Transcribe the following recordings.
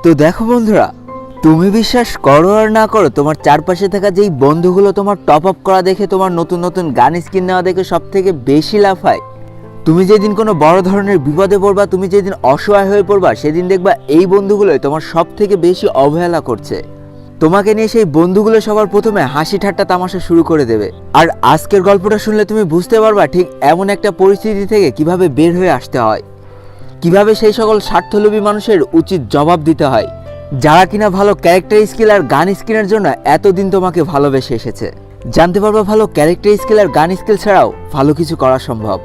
তো দেখো বন্ধুরা, তুমি বিশ্বাস করো আর না করো, তোমার চারপাশে থাকা যেই বন্ধুগুলো তোমার টপ আপ করা দেখে, তোমার নতুন নতুন গান স্কিন নেওয়া দেখে সব থেকে বেশি লাফায়। তুমি যেদিন কোনো বড় ধরনের বিপদে পড়বা, তুমি যেদিন অসহায় হয়ে পড়বা, সেদিন দেখবা এই বন্ধুগুলোই তোমার সব থেকে বেশি অবহেলা করছে। তোমাকে নিয়ে সেই বন্ধুগুলো সবার প্রথমে হাসি ঠাট্টা তামাশা শুরু করে দেবে। আর আজকের গল্পটা শুনলে তুমি বুঝতে পারবা ঠিক এমন একটা পরিস্থিতি থেকে কিভাবে বের হয়ে আসতে হয়, কিভাবে সেই সকল স্বার্থলোভী মানুষের উচিত জবাব দিতে হয়, যারা কিনা ভালো ক্যারেক্টার স্কিল আর গান স্কিলের জন্য এতদিন তোমাকে ভালোবেসে এসেছে। জানতে পারবা ভালো ক্যারেক্টার স্কিল আর গান স্কিল ছাড়াও ভালো কিছু করা সম্ভব।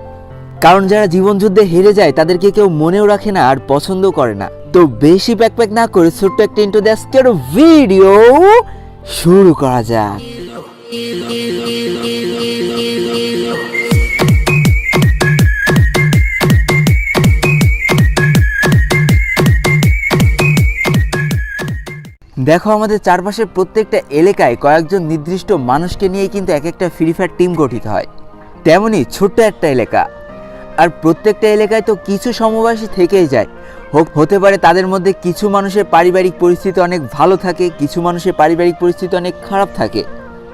কারণ যারা জীবন যুদ্ধে হেরে যায় তাদেরকে কেউ মনেও রাখে না আর পছন্দও করে না। তো বেশি প্যাক না করে ছোট্ট একটা ইন্ট্রো দিয়ে আজকের ভিডিও শুরু করা যাক। দেখো, আমাদের চারপাশের প্রত্যেকটা এলাকায় কয়েকজন নির্দিষ্ট মানুষকে নিয়ে কিন্তু এক একটা ফ্রি ফায়ার টিম গঠিত হয়। তেমনি ছোট্ট একটা এলাকা, আর প্রত্যেকটা এলাকায় তো কিছু সমবয়সী থেকেই যায়। হতে পারে তাদের মধ্যে কিছু মানুষের পারিবারিক পরিস্থিতি অনেক ভালো থাকে, কিছু মানুষের পারিবারিক পরিস্থিতি অনেক খারাপ থাকে,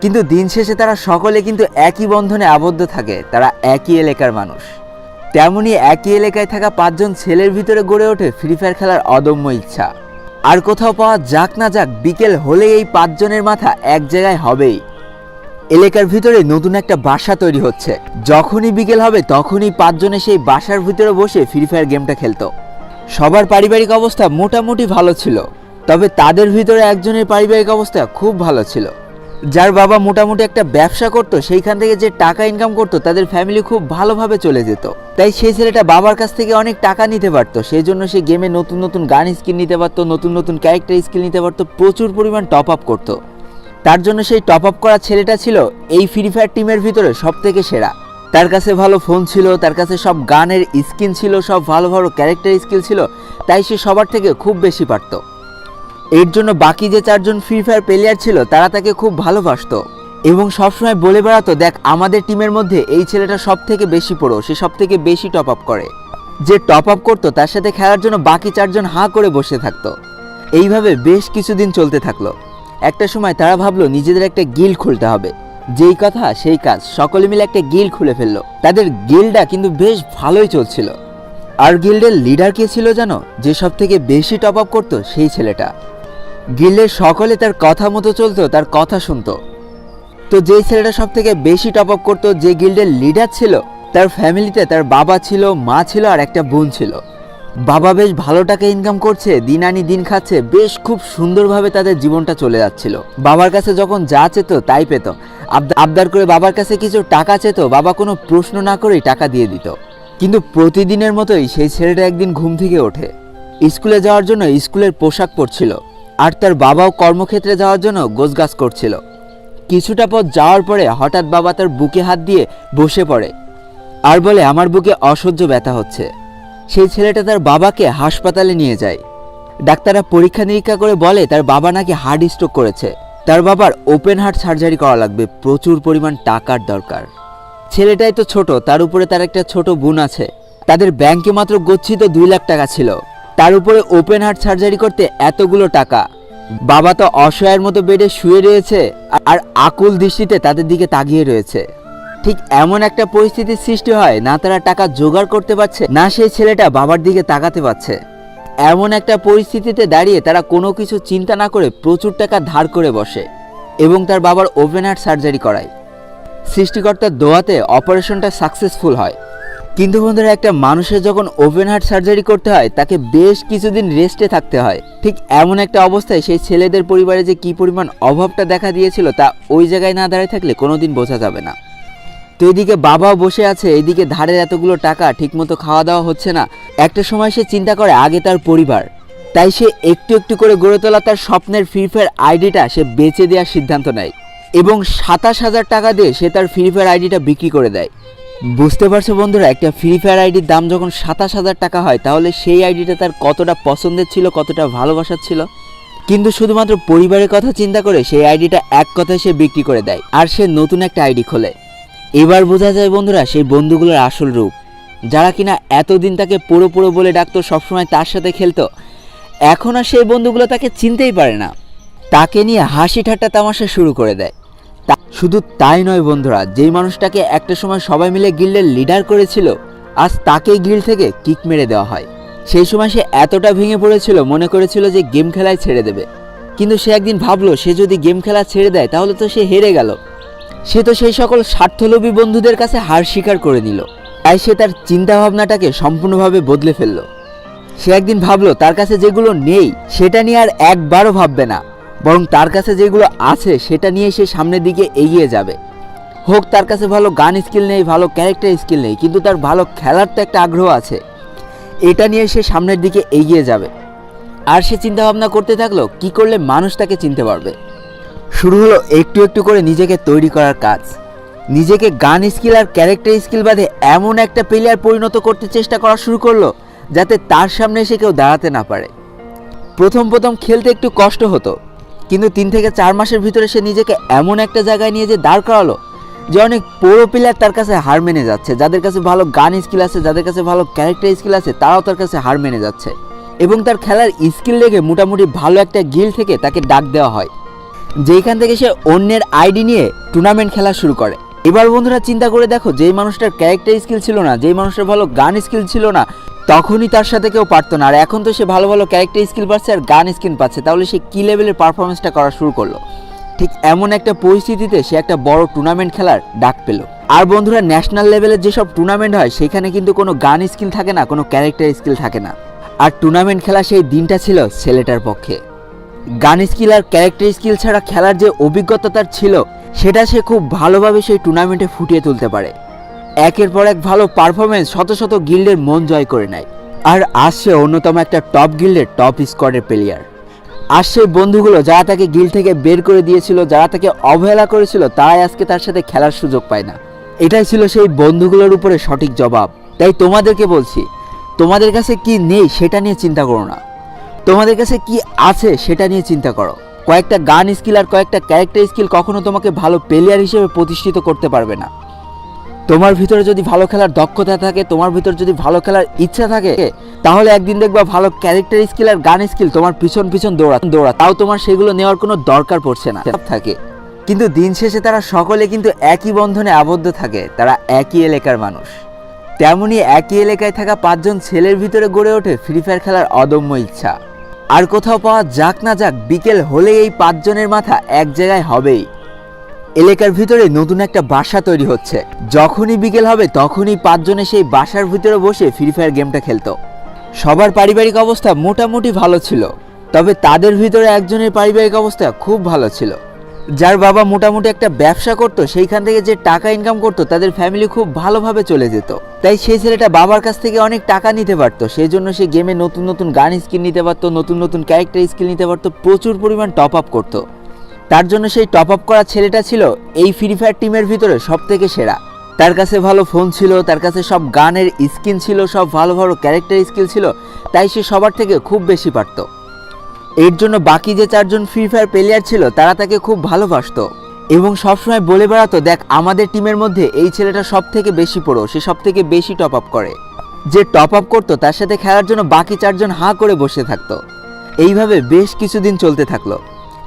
কিন্তু দিন শেষে তারা সকলে কিন্তু একই বন্ধনে আবদ্ধ থাকে, তারা একই এলাকার মানুষ। তেমনি একই এলাকায় থাকা 5 জন ছেলের ভিতরে গড়ে ওঠে ফ্রি ফায়ার খেলার অদম্য ইচ্ছা। আর কোথাও পাওয়া যাক না যাক, বিকেল হলে এই 5 জনের মাথা এক জায়গায় হবেই। এলাকার ভিতরে নতুন একটা বাসা তৈরি হচ্ছে। যখনই বিকেল হবে তখনই 5 জনে সেই বাসার ভিতরে বসে ফ্রি ফায়ার গেমটা খেলতো। সবার পারিবারিক অবস্থা মোটামুটি ভালো ছিল, তবে তাদের ভিতরে একজনের পারিবারিক অবস্থা খুব ভালো ছিল। যার বাবা মোটামুটি একটা ব্যবসা করতো, সেইখান থেকে যে টাকা ইনকাম করতো তাদের ফ্যামিলি খুব ভালোভাবে চলে যেত। তাই সেই ছেলেটা বাবার কাছ থেকে অনেক টাকা নিতে পারতো, সেই জন্য সে গেমে নতুন নতুন গান স্কিল নিতে পারতো, নতুন নতুন ক্যারেক্টার স্কিল নিতে পারতো, প্রচুর পরিমাণ টপ আপ করতো। তার জন্য সেই টপ আপ করা ছেলেটা ছিল এই ফ্রি ফায়ার টিমের ভিতরে সব থেকে সেরা। তার কাছে ভালো ফোন ছিল, তার কাছে সব গানের স্কিন ছিল, সব ভালো ভালো ক্যারেক্টার স্কিল ছিল, তাই সে সবার থেকে খুব বেশি পারত। এর জন্য বাকি যে 4 জন ফ্রি ফায়ার প্লেয়ার ছিল তারা তাকে খুব ভালোবাসতো এবং সবসময় বলে বেড়াতো, দেখ আমাদের টিমের মধ্যে এই ছেলেটা সব থেকে বেশি প্রো, সে সব থেকে বেশি টপ আপ করে। যে টপ আপ করতো তার সাথে খেলার জন্য বাকি 4 জন হাঁ করে বসে থাকতো। এইভাবে বেশ কিছুদিন চলতে থাকলো। একটা সময় তারা ভাবলো নিজেদের একটা গিল্ড খুলতে হবে। যেই কথা সেই কাজ, সকলে মিলে একটা গিল্ড খুলে ফেললো। তাদের গিল্ডটা কিন্তু বেশ ভালোই চলছিল। আর গিল্ডের লিডার কে ছিল জানো? যে সব থেকে বেশি টপ আপ করতো সেই ছেলেটা। গিল্ডের সকলে তার কথা মতো চলতো, তার কথা শুনতো। তো যেই ছেলেটা সব থেকে বেশি টপ আপ করতো, যে গিল্ডের লিডার ছিল, তার ফ্যামিলিতে তার বাবা ছিল, মা ছিল আর একটা বোন ছিল। বাবা বেশ ভালো টাকা ইনকাম করছে, দিন আনি দিন খাচ্ছে, বেশ খুব সুন্দরভাবে তাদের জীবনটা চলে যাচ্ছিল। বাবার কাছে যখন যা চেত তাই পেত। আবদার করে বাবার কাছে কিছু টাকা চেত, বাবা কোনো প্রশ্ন না করেই টাকা দিয়ে দিত। কিন্তু প্রতিদিনের মতোই সেই ছেলেটা একদিন ঘুম থেকে ওঠে, স্কুলে যাওয়ার জন্য স্কুলের পোশাক পরছিল, আর তার বাবাও কর্মক্ষেত্রে যাওয়ার জন্য গোছগাছ করছিল। কিছুটা পথ যাওয়ার পরে হঠাৎ বাবা তার বুকে হাত দিয়ে বসে পড়ে আর বলে, আমার বুকে অসহ্য ব্যথা হচ্ছে। সেই ছেলেটা তার বাবাকে হাসপাতালে নিয়ে যায়। ডাক্তাররা পরীক্ষা নিরীক্ষা করে বলে তার বাবা নাকি হার্ট স্ট্রোক করেছে, তার বাবার ওপেন হার্ট সার্জারি করা লাগবে, প্রচুর পরিমাণ টাকার দরকার। ছেলেটাই তো ছোট, তার উপরে তার একটা ছোট বোন আছে। তাদের ব্যাংকে মাত্র গচ্ছিত 2 লাখ টাকা ছিল, তার উপরে ওপেন হার্ট সার্জারি করতে এতগুলো টাকা। বাবা তো অসহায়ের মতো বেডে শুয়ে রয়েছে আর আকুল দৃষ্টিতে তাদের দিকে তাকিয়ে রয়েছে। ঠিক এমন একটা পরিস্থিতির সৃষ্টি হয়, না তারা টাকা জোগাড় করতে পারছে, না সেই ছেলেটা বাবার দিকে তাকাতে পারছে। এমন একটা পরিস্থিতিতে দাঁড়িয়ে তারা কোনো কিছু চিন্তা না করে প্রচুর টাকা ধার করে বসে এবং তার বাবার ওপেন হার্ট সার্জারি করায়। সৃষ্টিকর্তার দোয়াতে অপারেশনটা সাকসেসফুল হয়। কিন্তু বন্ধুরা, একটা মানুষের যখন ওপেন হার্ট সার্জারি করতে হয় তাকে বেশ কিছুদিন রেস্টে থাকতে হয়। ঠিক এমন একটা অবস্থায় সেই ছেলেদের পরিবারে যে কী পরিমাণ অভাবটা দেখা দিয়েছিল তা ওই জায়গায় না দাঁড়িয়ে থাকলে কোনোদিন বোঝা যাবে না। তো এদিকে বাবাও বসে আছে, এদিকে ধারের এতগুলো টাকা, ঠিকমতো খাওয়া দাওয়া হচ্ছে না। একটা সময় সে চিন্তা করে আগে তার পরিবার, তাই সে একটু একটু করে গড়ে তোলা তার স্বপ্নের ফ্রি ফায়ার আইডিটা সে বেচে দেওয়ার সিদ্ধান্ত নেয় এবং 27,000 টাকা দিয়ে সে তার ফ্রি ফায়ার আইডিটা বিক্রি করে দেয়। বুঝতে পারছো বন্ধুরা, একটা ফ্রি ফায়ার আইডির দাম যখন 27,000 টাকা হয় তাহলে সেই আইডিটা তার কতটা পছন্দের ছিল, কতটা ভালোবাসার ছিল। কিন্তু শুধুমাত্র পরিবারের কথা চিন্তা করে সেই আইডিটা এক কথায় সে বিক্রি করে দেয় আর সে নতুন একটা আইডি খোলে। এবার বোঝা যায় বন্ধুরা সেই বন্ধুগুলোর আসল রূপ। যারা কিনা এতদিন তাকে পোড়ো পোড়ো বলে ডাকতো, সবসময় তার সাথে খেলতো, এখন আর সেই বন্ধুগুলো তাকে চিনতেই পারে না, তাকে নিয়ে হাসি ঠাট্টা তামাশা শুরু করে দেয়। শুধু তাই নয় বন্ধুরা, যেই মানুষটাকে একটা সময় সবাই মিলে গিল্ডের লিডার করেছিল, আজ তাকেই গিল্ড থেকে কিক মেরে দেওয়া হয়। সেই সময় সে এতটা ভেঙে পড়েছিল, মনে করেছিল যে গেম খেলায় ছেড়ে দেবে। কিন্তু সে একদিন ভাবলো সে যদি গেম খেলা ছেড়ে দেয় তাহলে তো সে হেরে গেল। সে তো সেই সকল স্বার্থলোভী বন্ধুদের কাছে হার স্বীকার করে নিল। তাই সে তার চিন্তাভাবনাটাকে সম্পূর্ণভাবে বদলে ফেলল। সে একদিন ভাবলো তার কাছে যেগুলো নেই সেটা নিয়ে আর একবারও ভাববে না, বরং তার কাছে যেগুলো আছে সেটা নিয়ে সে সামনের দিকে এগিয়ে যাবে। হোক তার কাছে ভালো গান স্কিল নেই, ভালো ক্যারেক্টার স্কিল নেই, কিন্তু তার ভালো খেলার তো একটা আগ্রহ আছে, এটা নিয়ে সে সামনের দিকে এগিয়ে যাবে। আর সে চিন্তা ভাবনা করতে থাকলো কি করলে মানুষ তাকে চিনতে পারবে। শুরু হলো একটু একটু করে নিজেকে তৈরি করার কাজ। নিজেকে গান স্কিল আর ক্যারেক্টার স্কিল বাদে এমন একটা প্লেয়ার পরিণত করতে চেষ্টা করা শুরু করলো যাতে তার সামনে এসে কেউ দাঁড়াতে না পারে। প্রথম খেলতে একটু কষ্ট হতো, কিন্তু 3 থেকে 4 মাসের ভিতরে সে নিজেকে এমন একটা জায়গায় নিয়ে যে দাঁড় করালো যে অনেক পুরো প্লেয়ার তার কাছে হার মেনে যাচ্ছে। যাদের কাছে ভালো গান স্কিল আছে, যাদের কাছে ভালো ক্যারেক্টার স্কিল আছে, তারাও তার কাছে হার মেনে যাচ্ছে। এবং তার খেলার স্কিল দেখে মোটামুটি ভালো একটা গিল্ড থেকে তাকে ডাক দেওয়া হয়, যেইখান থেকে সে অন্যের আইডি নিয়ে টুর্নামেন্ট খেলা শুরু করে। এবার বন্ধুরা চিন্তা করে দেখো, যেই মানুষটার ক্যারেক্টার স্কিল ছিল না, যেই মানুষটার ভালো গান স্কিল ছিল না, তখনই তার সাথে কেউ পারতো না। আর এখন তো সে ভালো ভালো ক্যারেক্টার স্কিল পাচ্ছে আর গান স্কিল পাচ্ছে, তাহলে সে কী লেভেলের পারফরমেন্সটা করা শুরু করলো। ঠিক এমন একটা পরিস্থিতিতে সে একটা বড় টুর্নামেন্ট খেলার ডাক পেল। আর বন্ধুরা, ন্যাশনাল লেভেলের যেসব টুর্নামেন্ট হয় সেখানে কিন্তু কোনো গান স্কিল থাকে না, কোনো ক্যারেক্টার স্কিল থাকে না। আর টুর্নামেন্ট খেলা সেই দিনটা ছিল ছেলেটার পক্ষে। গান স্কিল আর ক্যারেক্টার স্কিল ছাড়া খেলার যে অভিজ্ঞতা তার ছিল, সেটা সে খুব ভালোভাবে সেই টুর্নামেন্টে ফুটিয়ে তুলতে পারে। একের পর এক ভালো পারফরমেন্স শত শত গিল্ডের মন জয় করে নেয়। আর আজ সে অন্যতম একটা টপ গিল্ডের টপ স্কোয়াডের প্লেয়ার। আর সেই বন্ধুগুলো যারা তাকে গিল্ড থেকে বের করে দিয়েছিল, যারা তাকে অবহেলা করেছিল, তারাই আজকে তার সাথে খেলার সুযোগ পায় না। এটাই ছিল সেই বন্ধুগুলোর উপরে সঠিক জবাব। তাই তোমাদেরকে বলছি, তোমাদের কাছে কি নেই সেটা নিয়ে চিন্তা করো না, তোমাদের কাছে কি আছে সেটা নিয়ে চিন্তা করো। কয়েকটা গান স্কিল আর কয়েকটা ক্যারেক্টার স্কিল কখনো তোমাকে ভালো প্লেয়ার হিসেবে প্রতিষ্ঠিত করতে পারবে না। তোমার ভিতরে যদি ভালো খেলার দক্ষতা থাকে, তোমার ভিতরে যদি ভালো খেলার ইচ্ছা থাকে, তাহলে একদিন দেখবা ভালো ক্যারেক্টার স্কিল আর গান স্কিল তোমার পিছন পিছন দৌড়া, তাও তোমার সেগুলো নেওয়ার কোনো দরকার পড়ছে না থাকে। কিন্তু দিন শেষে তারা সকলে কিন্তু একই বন্ধনে আবদ্ধ থাকে, তারা একই এলাকার মানুষ। তেমনি একই এলাকায় থাকা 5 জন ছেলের ভিতরে গড়ে ওঠে ফ্রি ফায়ার খেলার অদম্য ইচ্ছা। আর কোথাও পাওয়া যাক না যাক, বিকেল হলে এই 5 জনের মাথা এক জায়গায় হবেই। এলাকার ভিতরে নতুন একটা বাসা তৈরি হচ্ছে। যখনই বিকেল হবে তখনই 5 জনে সেই বাসার ভিতরে বসে ফ্রি ফায়ার গেমটা খেলতো। সবার পারিবারিক অবস্থা মোটামুটি ভালো ছিল, তবে তাদের ভিতরে একজনের পারিবারিক অবস্থা খুব ভালো ছিল। যার বাবা মোটামুটি একটা ব্যবসা করতো, সেইখান থেকে যে টাকা ইনকাম করতো তাদের ফ্যামিলি খুব ভালোভাবে চলে যেত। তাই সেই ছেলেটা বাবার কাছ থেকে অনেক টাকা নিতে পারতো, সেই জন্য সে গেমে নতুন নতুন গান স্কিল নিতে পারতো, নতুন নতুন ক্যারেক্টার স্কিল নিতে পারতো, প্রচুর পরিমাণ টপ আপ করতো। তার জন্য সেই টপ আপ করা ছেলেটা ছিল এই ফ্রি ফায়ার টিমের ভিতরে সব থেকে সেরা। তার কাছে ভালো ফোন ছিল, তার কাছে সব গানের স্কিন ছিল, সব ভালো ভালো ক্যারেক্টার স্কিল ছিল, তাই সে সবার থেকে খুব বেশি পারত। এর জন্য বাকি যে 4 জন ফ্রি ফায়ার প্লেয়ার ছিল তারা তাকে খুব ভালোবাসতো এবং সবসময় বলে বেড়াতো, দেখ আমাদের টিমের মধ্যে এই ছেলেটা সব থেকে বেশি প্রো, সে সব থেকে বেশি টপ আপ করে। যে টপ আপ করতো তার সাথে খেলার জন্য বাকি 4 জন হাঁ করে বসে থাকতো। এইভাবে বেশ কিছুদিন চলতে থাকলো।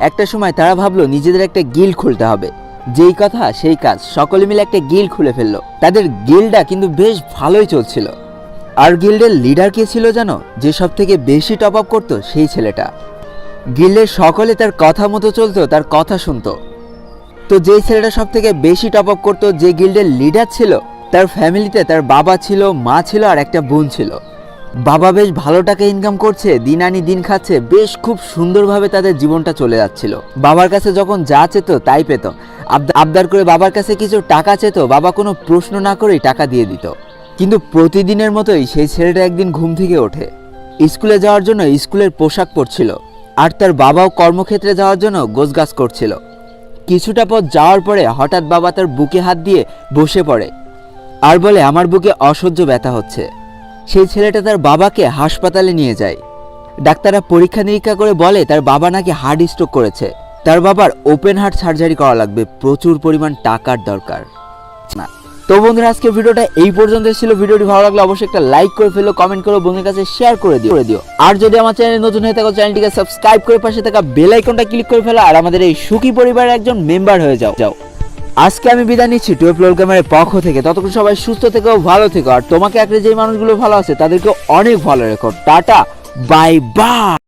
একটা সময় তারা ভাবলো নিজেদের একটা গিল্ড খুলতে হবে। যেই কথা সেই কাজ, সকলে মিলে একটা গিল্ড খুলে ফেললো। তাদের গিল্ডটা কিন্তু বেশ ভালোই চলছিল। আর গিল্ডের লিডার কে ছিল জানো? যে সব থেকে বেশি টপ আপ করতো সেই ছেলেটা। গিল্ডের সকলে তার কথা মতো চলতো, তার কথা শুনতো। তো যেই ছেলেটা সব থেকে বেশি টপ আপ করতো, যে গিল্ডের লিডার ছিল, তার ফ্যামিলিতে তার বাবা ছিল, মা ছিল আর একটা বোন ছিল। বাবা বেশ ভালো টাকা ইনকাম করছে, দিন আনি দিন খাচ্ছে, বেশ খুব সুন্দরভাবে তাদের জীবনটা চলে যাচ্ছিল। বাবার কাছে যখন যা চেত তাই পেত। আবদার করে বাবার কাছে কিছু টাকা চেত, বাবা কোনো প্রশ্ন না করেই টাকা দিয়ে দিত। কিন্তু প্রতিদিনের মতোই সেই ছেলেটা একদিন ঘুম থেকে ওঠে, স্কুলে যাওয়ার জন্য স্কুলের পোশাক পরছিল, আর তার বাবাও কর্মক্ষেত্রে যাওয়ার জন্য গোছগাছ করছিল। কিছুটা পথ যাওয়ার পরে হঠাৎ বাবা তার বুকে হাত দিয়ে বসে পড়ে আর বলে, আমার বুকে অসহ্য ব্যথা হচ্ছে। সেই ছেলেটা তার বাবাকে হাসপাতালে নিয়ে যায়। ডাক্তাররা পরীক্ষা নিরীক্ষা করে বলে তার বাবা নাকি হার্ট স্ট্রোক করেছে, তার বাবার ওপেন হার্ট সার্জারি করা লাগবে, প্রচুর পরিমাণ টাকার দরকার। না, তো বন্ধুরা আজকের ভিডিওটা এই পর্যন্ত ছিল। ভিডিওটি ভালো লাগলে অবশ্যই একটা লাইক করে ফেলো, কমেন্ট করো, বন্ধুদের কাছে শেয়ার করে দিও। আর যদি আমার চ্যানেলে নতুন হয়ে থাকো চ্যানেলটিকে সাবস্ক্রাইব করে পাশে থাকা বেল আইকনটা ক্লিক করে ফেলো আর আমাদের এই সুখী পরিবারের একজন মেম্বার হয়ে যাও। আজকে আমি বিদায় নিচ্ছি 12 ওয়েলকামের পক্ষ থেকে। ততক্ষণ সবাই সুস্থ থেকো, ভালো থেকো, আর তোমাকে আঁকড়ে যে মানুষগুলো ভালো আছে তাদেরকে অনেক ভালো রেখো। Tata, bye bye.